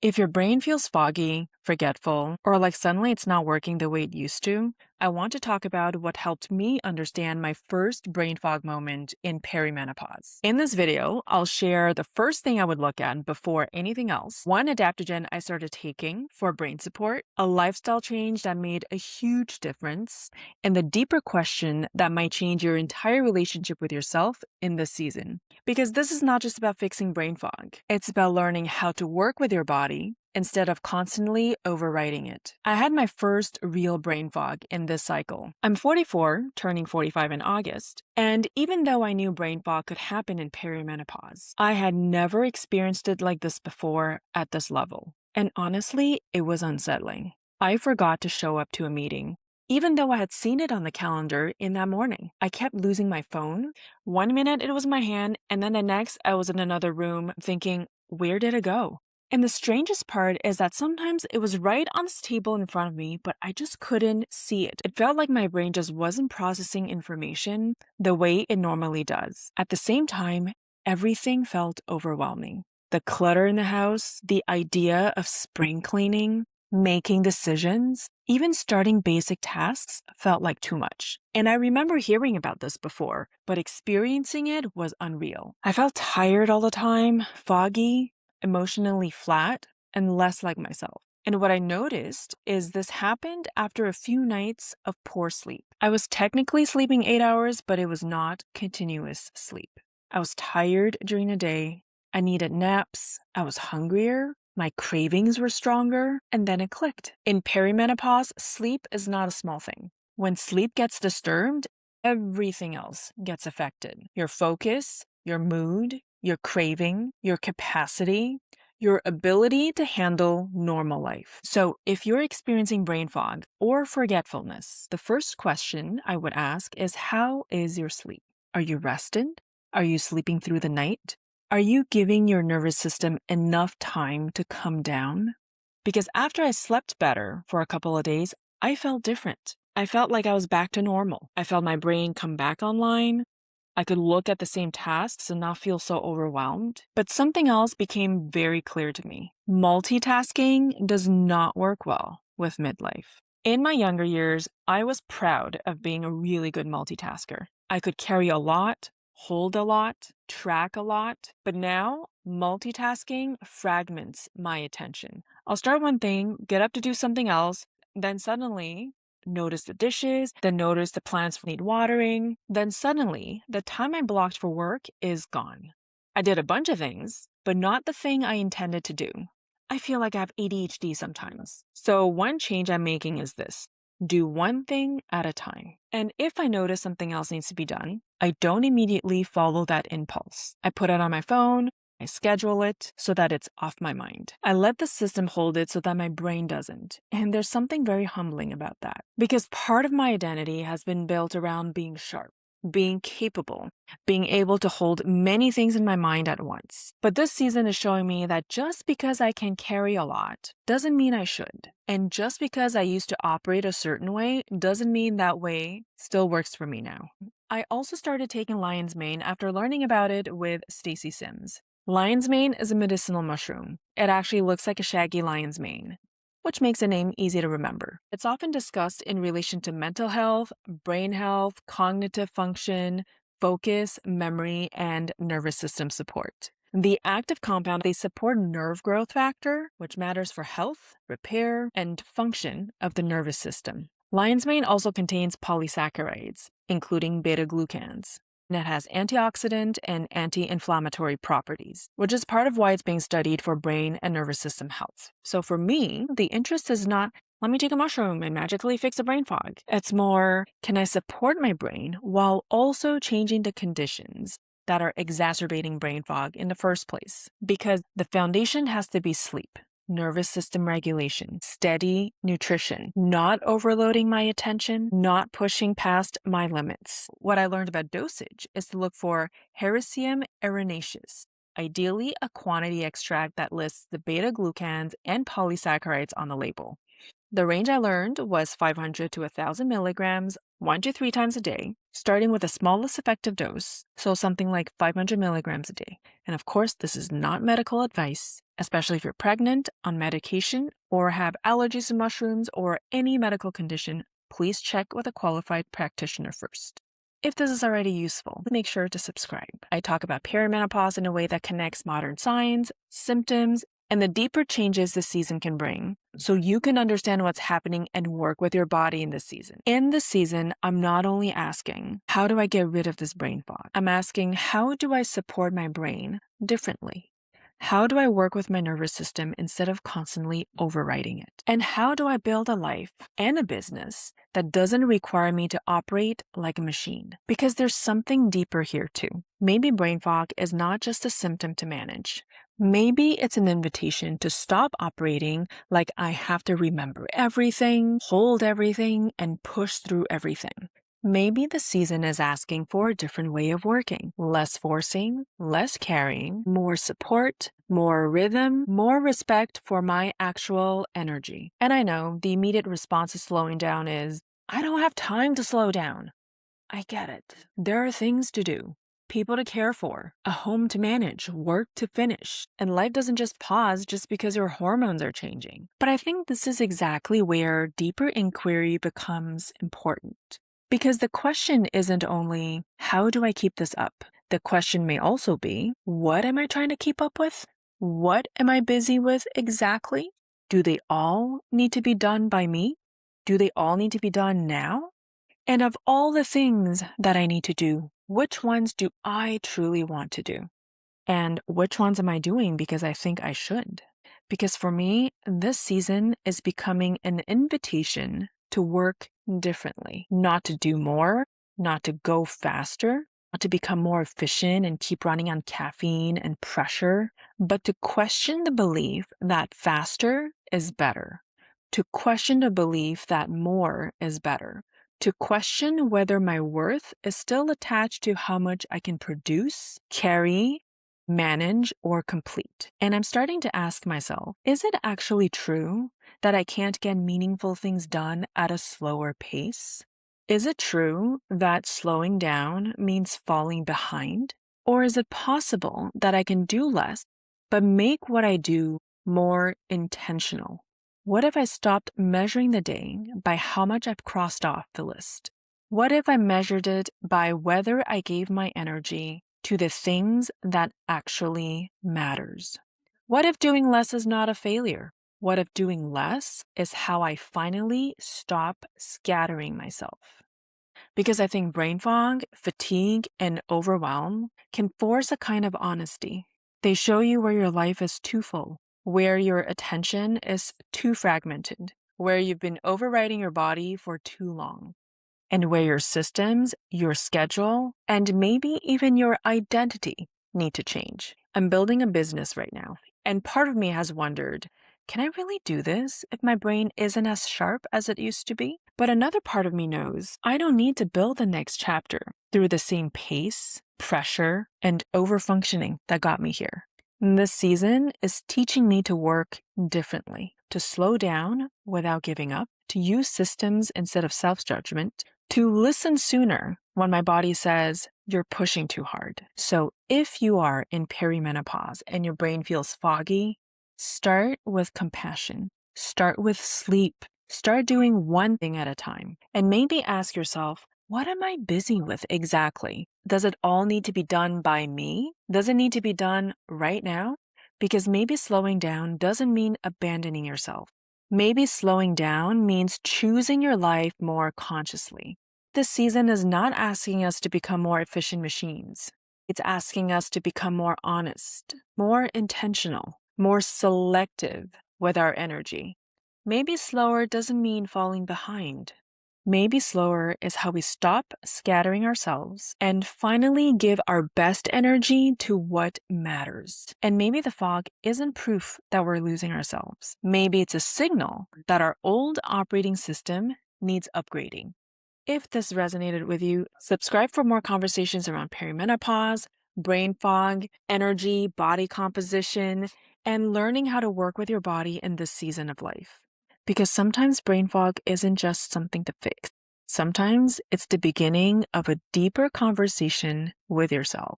If your brain feels foggy, forgetful, or like suddenly it's not working the way it used to, I want to talk about what helped me understand my first brain fog moment in perimenopause. In this video, I'll share the first thing I would look at before anything else, one adaptogen I started taking for brain support, a lifestyle change that made a huge difference, and the deeper question that might change your entire relationship with yourself in this season. Because this is not just about fixing brain fog, it's about learning how to work with your body instead of constantly overriding it. I had my first real brain fog in this cycle. I'm 44, turning 45 in August, and even though I knew brain fog could happen in perimenopause, I had never experienced it like this before at this level. And honestly, it was unsettling. I forgot to show up to a meeting, even though I had seen it on the calendar in that morning. I kept losing my phone. One minute it was in my hand, and then the next I was in another room thinking, where did it go? And the strangest part is that sometimes it was right on this table in front of me, but I just couldn't see it. It felt like my brain just wasn't processing information the way it normally does. At the same time, everything felt overwhelming. The clutter in the house, the idea of spring cleaning, making decisions, even starting basic tasks felt like too much. And I remember hearing about this before, but experiencing it was unreal. I felt tired all the time, foggy, emotionally flat, and less like myself. And what I noticed is this happened after a few nights of poor sleep. I was technically sleeping 8 hours, but it was not continuous sleep. I was tired during the day. I needed naps. I was hungrier. My cravings were stronger, and then it clicked. In perimenopause, sleep is not a small thing. When sleep gets disturbed, everything else gets affected. Your focus, your mood, your craving, your capacity, your ability to handle normal life. So if you're experiencing brain fog or forgetfulness, the first question I would ask is, how is your sleep? Are you rested? Are you sleeping through the night? Are you giving your nervous system enough time to come down? Because after I slept better for a couple of days, I felt different. I felt like I was back to normal. I felt my brain come back online. I could look at the same tasks and not feel so overwhelmed. But something else became very clear to me. Multitasking does not work well with midlife. In my younger years, I was proud of being a really good multitasker. I could carry a lot, hold a lot, track a lot. But now, multitasking fragments my attention. I'll start one thing, get up to do something else, then suddenly notice the dishes, then notice the plants need watering. Then suddenly, the time I blocked for work is gone. I did a bunch of things, but not the thing I intended to do. I feel like I have ADHD sometimes. So one change I'm making is this. Do one thing at a time. And if I notice something else needs to be done, I don't immediately follow that impulse. I put it on my phone, I schedule it so that it's off my mind. I let the system hold it so that my brain doesn't. And there's something very humbling about that. Because part of my identity has been built around being sharp, being capable, being able to hold many things in my mind at once. But this season is showing me that just because I can carry a lot doesn't mean I should. And just because I used to operate a certain way doesn't mean that way still works for me now. I also started taking lion's mane after learning about it with Stacy Sims. Lion's mane is a medicinal mushroom. It actually looks like a shaggy lion's mane, which makes the name easy to remember. It's often discussed in relation to mental health, brain health, cognitive function, focus, memory, and nervous system support. The active compound, they support nerve growth factor, which matters for health, repair, and function of the nervous system. Lion's mane also contains polysaccharides, including beta-glucans. And it has antioxidant and anti-inflammatory properties, which is part of why it's being studied for brain and nervous system health. So for me, the interest is not, let me take a mushroom and magically fix a brain fog. It's more, can I support my brain while also changing the conditions that are exacerbating brain fog in the first place? Because the foundation has to be sleep, nervous system regulation, steady nutrition, not overloading my attention, not pushing past my limits. What I learned about dosage is to look for Hericium erinaceus, ideally a quantity extract that lists the beta-glucans and polysaccharides on the label. The range I learned was 500 to 1,000 milligrams, 1 to 3 times a day, starting with the smallest effective dose, so something like 500 milligrams a day. And of course, this is not medical advice. especially if you're pregnant, on medication, or have allergies to mushrooms or any medical condition. Please check with a qualified practitioner first. If this is already useful, make sure to subscribe. I talk about perimenopause in a way that connects modern signs, symptoms, and the deeper changes this season can bring, so you can understand what's happening and work with your body in this season. In this season, I'm not only asking, how do I get rid of this brain fog? I'm asking, how do I support my brain differently? How do I work with my nervous system instead of constantly overriding it? And how do I build a life and a business that doesn't require me to operate like a machine? Because there's something deeper here too. Maybe brain fog is not just a symptom to manage. Maybe it's an invitation to stop operating like I have to remember everything, hold everything, and push through everything. Maybe the season is asking for a different way of working. Less forcing, less carrying, more support, more rhythm, more respect for my actual energy. And I know the immediate response to slowing down is, I don't have time to slow down. I get it. There are things to do, people to care for, a home to manage, work to finish, and life doesn't just pause just because your hormones are changing. But I think this is exactly where deeper inquiry becomes important. Because the question isn't only, how do I keep this up? The question may also be, what am I trying to keep up with? What am I busy with exactly? Do they all need to be done by me? Do they all need to be done now? And of all the things that I need to do, which ones do I truly want to do? And which ones am I doing because I think I should? Because for me, this season is becoming an invitation to work differently, not to do more, not to go faster, not to become more efficient and keep running on caffeine and pressure, but to question the belief that faster is better, to question the belief that more is better, to question whether my worth is still attached to how much I can produce, carry, manage, or complete. And I'm starting to ask myself, is it actually true that I can't get meaningful things done at a slower pace? Is it true that slowing down means falling behind? Or is it possible that I can do less, but make what I do more intentional? What if I stopped measuring the day by how much I've crossed off the list? What if I measured it by whether I gave my energy to the things that actually matters? What if doing less is not a failure? What if doing less is how I finally stop scattering myself? Because I think brain fog, fatigue, and overwhelm can force a kind of honesty. They show you where your life is too full, where your attention is too fragmented, where you've been overriding your body for too long, and where your systems, your schedule, and maybe even your identity need to change. I'm building a business right now, and part of me has wondered, can I really do this if my brain isn't as sharp as it used to be? But another part of me knows I don't need to build the next chapter through the same pace, pressure, and overfunctioning that got me here. This season is teaching me to work differently, to slow down without giving up, to use systems instead of self-judgment, to listen sooner when my body says, you're pushing too hard. So if you are in perimenopause and your brain feels foggy, start with compassion. Start with sleep. Start doing one thing at a time. And maybe ask yourself, what am I busy with exactly? Does it all need to be done by me? Does it need to be done right now? Because maybe slowing down doesn't mean abandoning yourself. Maybe slowing down means choosing your life more consciously. This season is not asking us to become more efficient machines. It's asking us to become more honest, more intentional, more selective with our energy. Maybe slower doesn't mean falling behind. Maybe slower is how we stop scattering ourselves and finally give our best energy to what matters. And maybe the fog isn't proof that we're losing ourselves. Maybe it's a signal that our old operating system needs upgrading. If this resonated with you, subscribe for more conversations around perimenopause, brain fog, energy, body composition, and learning how to work with your body in this season of life. Because sometimes brain fog isn't just something to fix. Sometimes it's the beginning of a deeper conversation with yourself.